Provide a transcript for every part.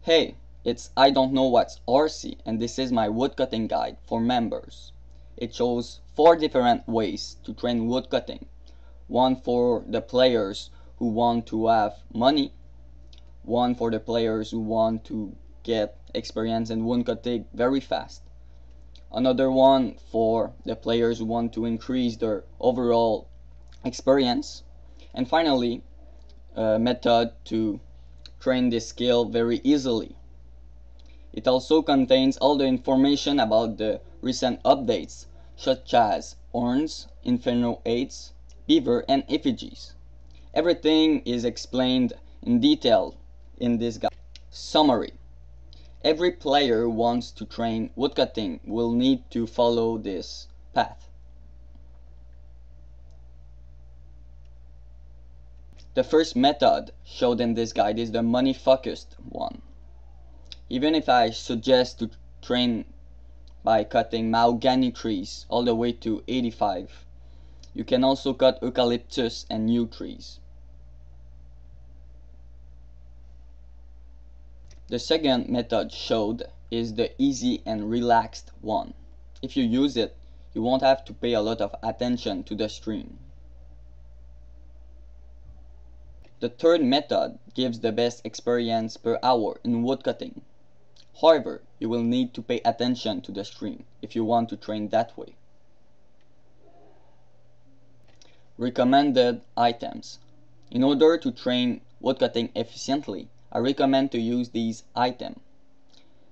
Hey, it's I don't know what's RC, and this is my woodcutting guide for members. It shows 4 different ways to train woodcutting. One for the players who want to have money, one for the players who want to get experience in woodcutting very fast, another one for the players who want to increase their overall experience, and finally a method to train this skill very easily. It also contains all the information about the recent updates such as Urns, Inferno 8, Beaver, and Effigies. Everything is explained in detail in this guide. Summary. Every player who wants to train woodcutting will need to follow this path. The first method showed in this guide is the money-focused one. Even if I suggest to train by cutting Mahogany Trees all the way to 85, you can also cut Eucalyptus and Yew Trees. The second method showed is the easy and relaxed one. If you use it, you won't have to pay a lot of attention to the stream. The third method gives the best experience per hour in woodcutting. However, you will need to pay attention to the stream if you want to train that way. Recommended items. In order to train woodcutting efficiently, I recommend to use these items.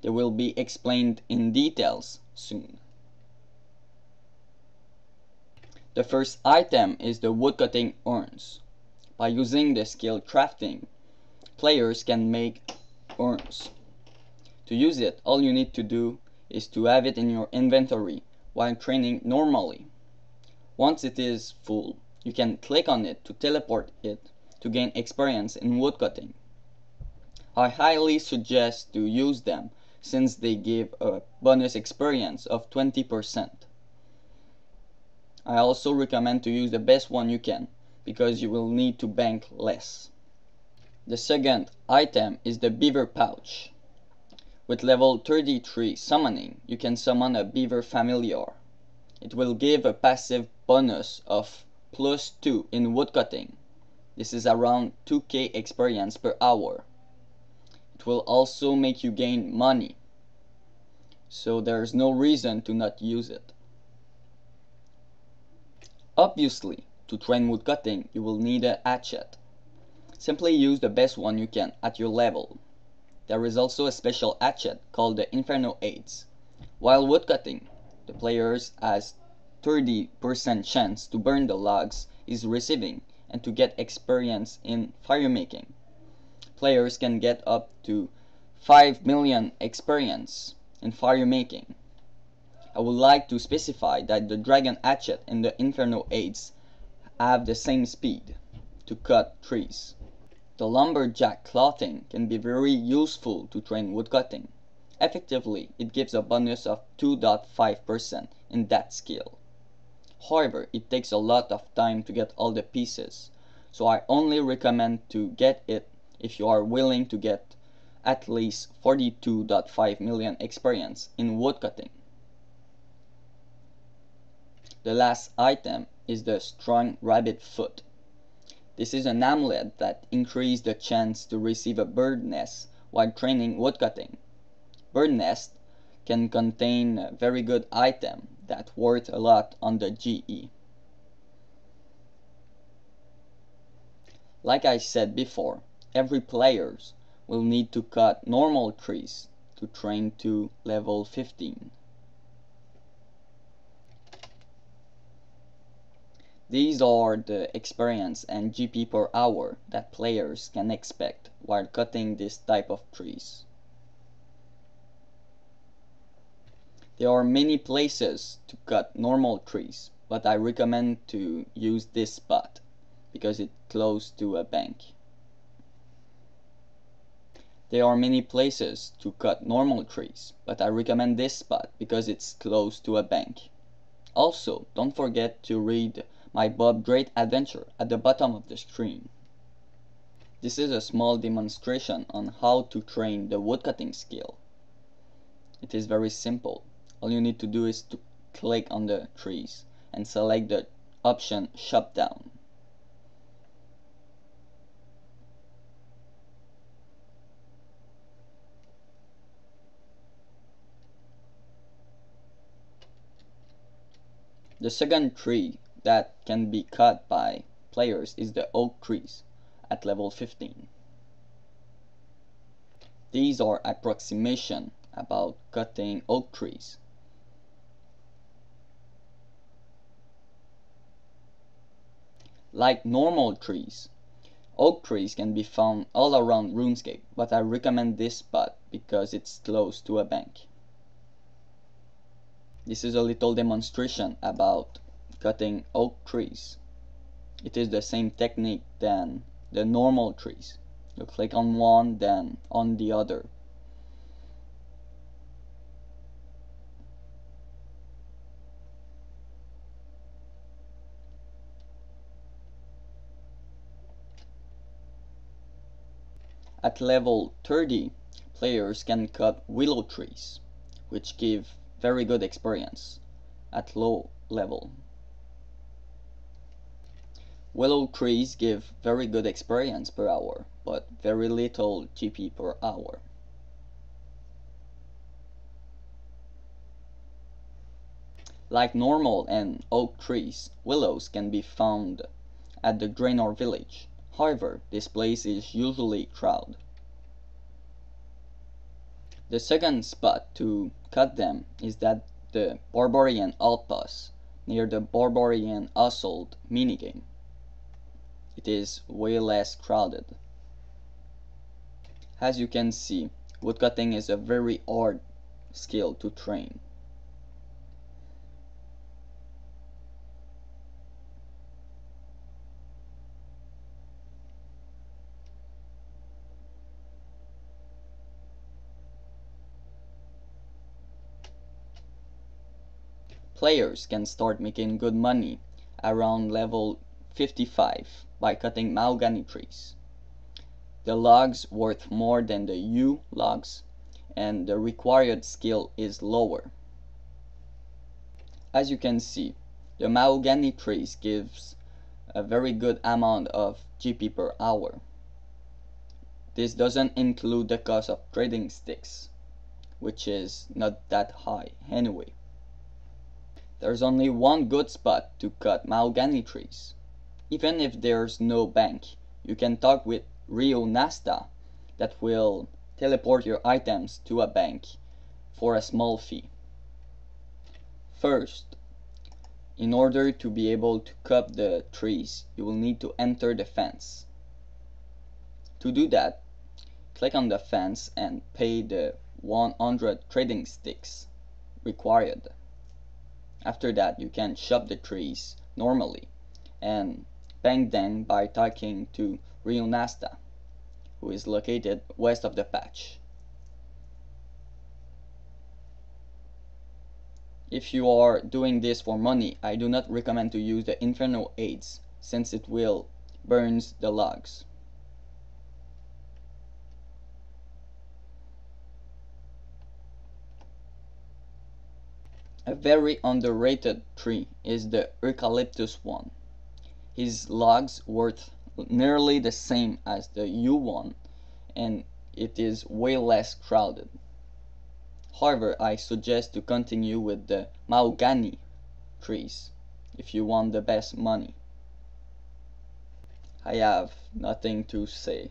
They will be explained in details soon. The first item is the woodcutting urns. By using the skill crafting, players can make urns. To use it, all you need to do is to have it in your inventory while training normally. Once it is full, you can click on it to teleport it to gain experience in woodcutting. I highly suggest to use them since they give a bonus experience of 20%. I also recommend to use the best one you can, because you will need to bank less. The second item is the Beaver pouch. With level 33 summoning, you can summon a Beaver familiar. It will give a passive bonus of +2 in woodcutting. This is around 2k experience per hour. It will also make you gain money, so there's no reason to not use it. Obviously, to train woodcutting, you will need a hatchet. Simply use the best one you can at your level. There is also a special hatchet called the Inferno 8. While woodcutting, the players has 30% chance to burn the logs is receiving and to get experience in firemaking. Players can get up to 5 million experience in firemaking. I would like to specify that the Dragon Hatchet and the Inferno 8 have the same speed to cut trees. The Lumberjack Clothing can be very useful to train woodcutting. Effectively, it gives a bonus of 2.5% in that skill. However, it takes a lot of time to get all the pieces, so I only recommend to get it if you are willing to get at least 42.5 million experience in woodcutting. The last item is the Strong Rabbit Foot. This is an amulet that increases the chance to receive a bird nest while training woodcutting. Bird nest can contain a very good item that worth a lot on the GE. Like I said before, every player will need to cut normal trees to train to level 15. These are the experience and GP per hour that players can expect while cutting this type of trees. There are many places to cut normal trees, but I recommend to use this spot because it's close to a bank. There are many places to cut normal trees, but I recommend this spot because it's close to a bank. Also, don't forget to read my Bob Great adventure at the bottom of the screen. This is a small demonstration on how to train the woodcutting skill. It is very simple. All you need to do is to click on the trees and select the option Chop Down. The second tree that can be cut by players is the oak trees at level 15. These are approximation about cutting oak trees. Like normal trees, oak trees can be found all around Runescape, but I recommend this spot because it's close to a bank. This is a little demonstration about cutting oak trees. It is the same technique than the normal trees. You click on one, then on the other. At level 30, players can cut willow trees, which give very good experience at low level. Willow trees give very good experience per hour, but very little GP per hour. Like normal and oak trees, willows can be found at the Draenor village. However, this place is usually crowded. The second spot to cut them is at the Barbarian Outpost near the Barbarian Assault minigame. It is way less crowded. As you can see, woodcutting is a very hard skill to train. Players can start making good money around level 55 by cutting mahogany trees. The logs worth more than the yew logs, and the required skill is lower. As you can see, the mahogany trees gives a very good amount of GP per hour. This doesn't include the cost of trading sticks, which is not that high anyway. There's only one good spot to cut mahogany trees. Even if there's no bank, you can talk with Nasta that will teleport your items to a bank for a small fee. First, in order to be able to cut the trees, you will need to enter the fence. To do that, click on the fence and pay the 100 trading sticks required. After that, you can chop the trees normally and bank them by talking to Nasta, who is located west of the patch. If you are doing this for money, I do not recommend to use the Inferno Adze since it will burns the logs. A very underrated tree is the Eucalyptus one. His logs worth nearly the same as the yew one, and it is way less crowded. However, I suggest to continue with the Mahogany trees if you want the best money. I have nothing to say.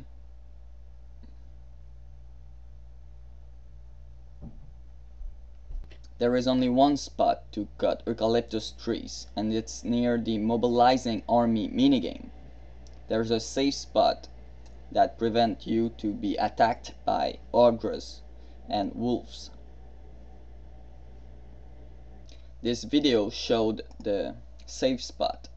There is only one spot to cut eucalyptus trees, and it's near the mobilizing army minigame. There's a safe spot that prevents you to be attacked by ogres and wolves. This video showed the safe spot.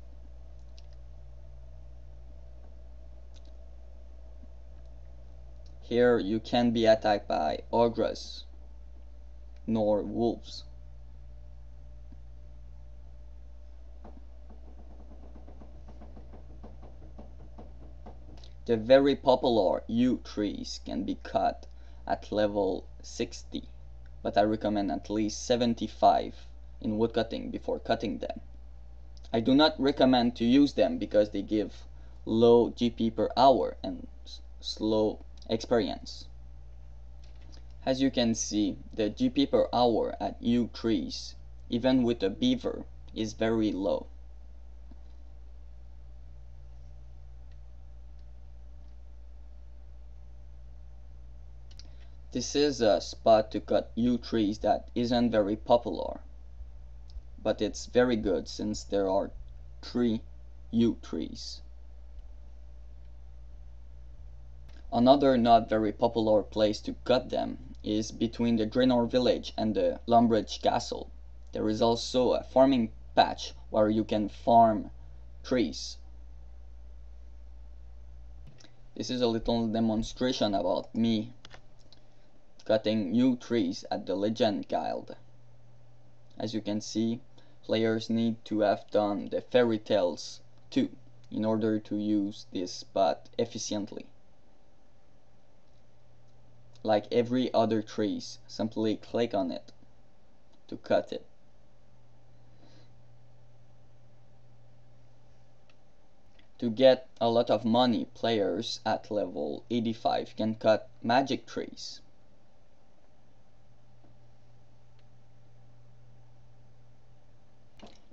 Here you can be attacked by ogres nor wolves. The very popular Yew Trees can be cut at level 60, but I recommend at least 75 in woodcutting before cutting them. I do not recommend to use them because they give low GP per hour and slow experience. As you can see, the GP per hour at Yew Trees, even with a Beaver, is very low. This is a spot to cut Yew Trees that isn't very popular, but it's very good since there are 3 Yew Trees. Another not very popular place to cut them is between the Draenor village and the Lumbridge castle. There is also a farming patch where you can farm trees. This is a little demonstration about me cutting Yew Trees at the Legend Guild. As you can see, players need to have done the fairy tales too in order to use this spot efficiently. Like every other trees, simply click on it to cut it. To get a lot of money, players at level 85 can cut magic trees.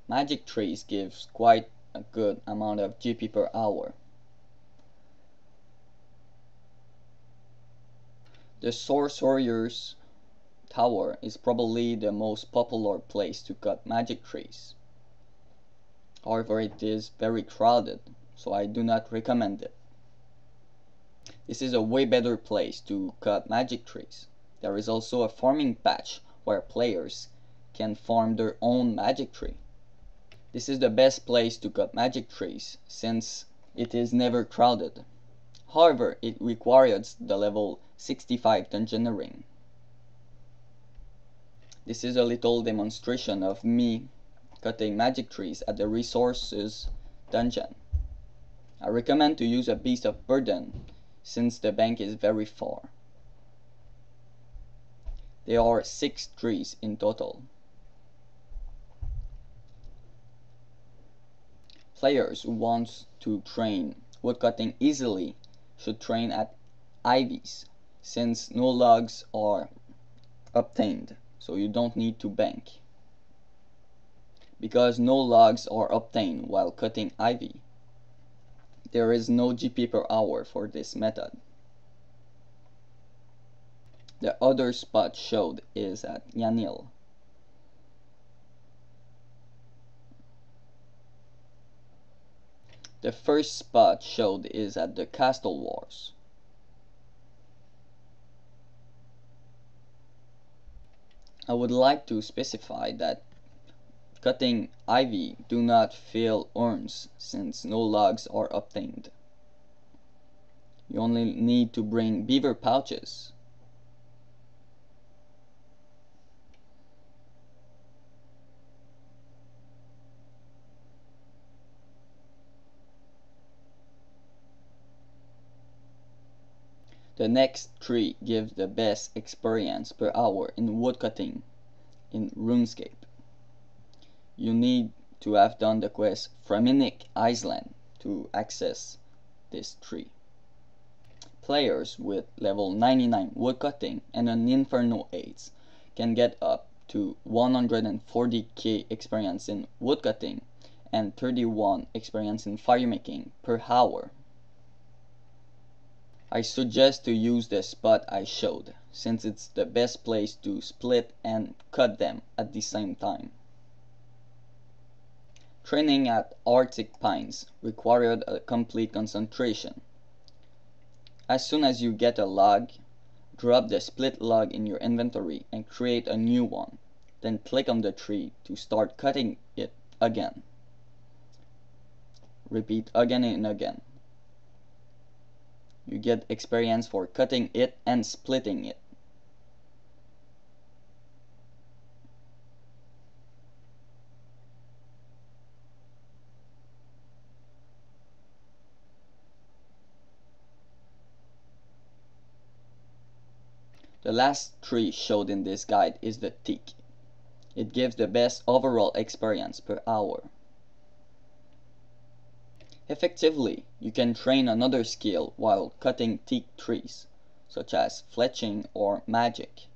Magic trees gives quite a good amount of GP per hour. The Sorcerer's Tower is probably the most popular place to cut magic trees. However, it is very crowded, so I do not recommend it. This is a way better place to cut magic trees. There is also a farming patch where players can farm their own magic tree. This is the best place to cut magic trees since it is never crowded. However, it requires the level 65 dungeoneering. This is a little demonstration of me cutting magic trees at the resources dungeon. I recommend to use a beast of burden since the bank is very far. There are 6 trees in total. Players who want to train woodcutting easily should train at ivies since no logs are obtained, so you don't need to bank. Because no logs are obtained while cutting ivy, there is no GP per hour for this method. The other spot showed is at Yanil. The first spot showed is at the Castle Wars. I would like to specify that cutting ivy do not fill urns since no logs are obtained. You only need to bring beaver pouches. The next tree gives the best experience per hour in woodcutting in Runescape. You need to have done the quest Freminic Island to access this tree. Players with level 99 woodcutting and an Inferno 8 can get up to 140k experience in woodcutting and 31 experience in firemaking per hour. I suggest to use the spot I showed, since it's the best place to split and cut them at the same time. Training at Arctic pines required a complete concentration. As soon as you get a log, drop the split log in your inventory and create a new one. Then click on the tree to start cutting it again. Repeat again and again. You get experience for cutting it and splitting it. The last tree showed in this guide is the Teak. It gives the best overall experience per hour. Effectively, you can train another skill while cutting teak trees, such as fletching or magic.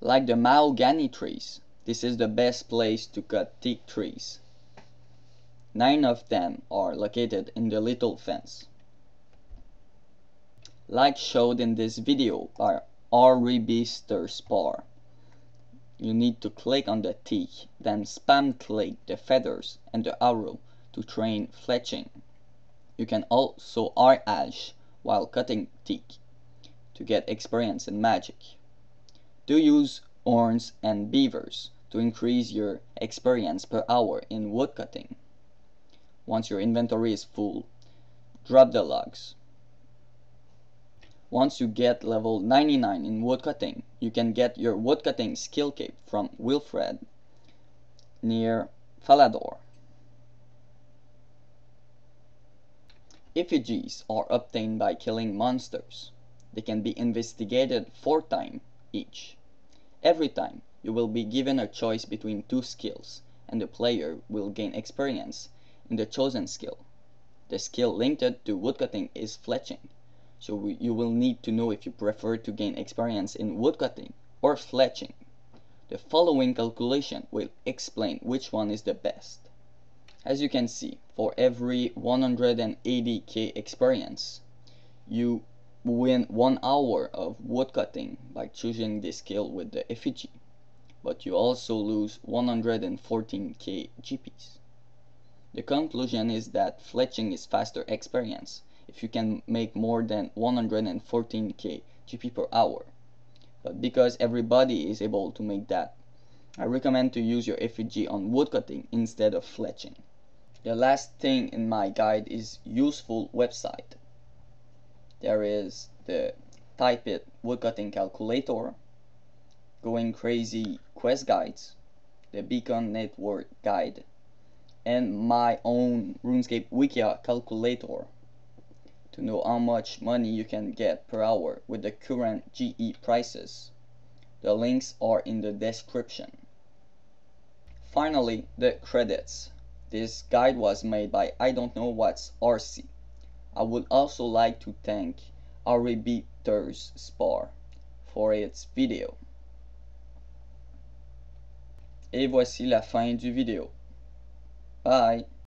Like the Mahogany Trees, this is the best place to cut teak trees. 9 of them are located in the little fence. Like showed in this video by Spar. You need to click on the teak, then spam click the feathers and the arrow to train fletching. You can also Adze while cutting teak to get experience in magic. Do use Urns and Beavers to increase your experience per hour in woodcutting. Once your inventory is full, drop the logs. Once you get level 99 in woodcutting, you can get your woodcutting skill cape from Wilfred near Falador. Effigies are obtained by killing monsters. They can be investigated 4 times each. Every time, you will be given a choice between 2 skills, and the player will gain experience in the chosen skill. The skill linked to woodcutting is fletching, so you will need to know if you prefer to gain experience in woodcutting or fletching. The following calculation will explain which one is the best. As you can see, for every 180k experience, you win 1 hour of woodcutting by choosing this skill with the effigy, but you also lose 114k GPs. The conclusion is that fletching is faster experience if you can make more than 114k GP per hour, but because everybody is able to make that, I recommend to use your effigy on woodcutting instead of fletching. The last thing in my guide is useful website. There is the Tip.It Woodcutting calculator, Going Crazy quest guides, the Beacon Network guide, and my own Runescape Wikia calculator to know how much money you can get per hour with the current GE prices. The links are in the description. Finally, the credits. This guide was made by I don't know what's RC. I would also like to thank Spar for its video. Et voici la fin du vidéo. Bye!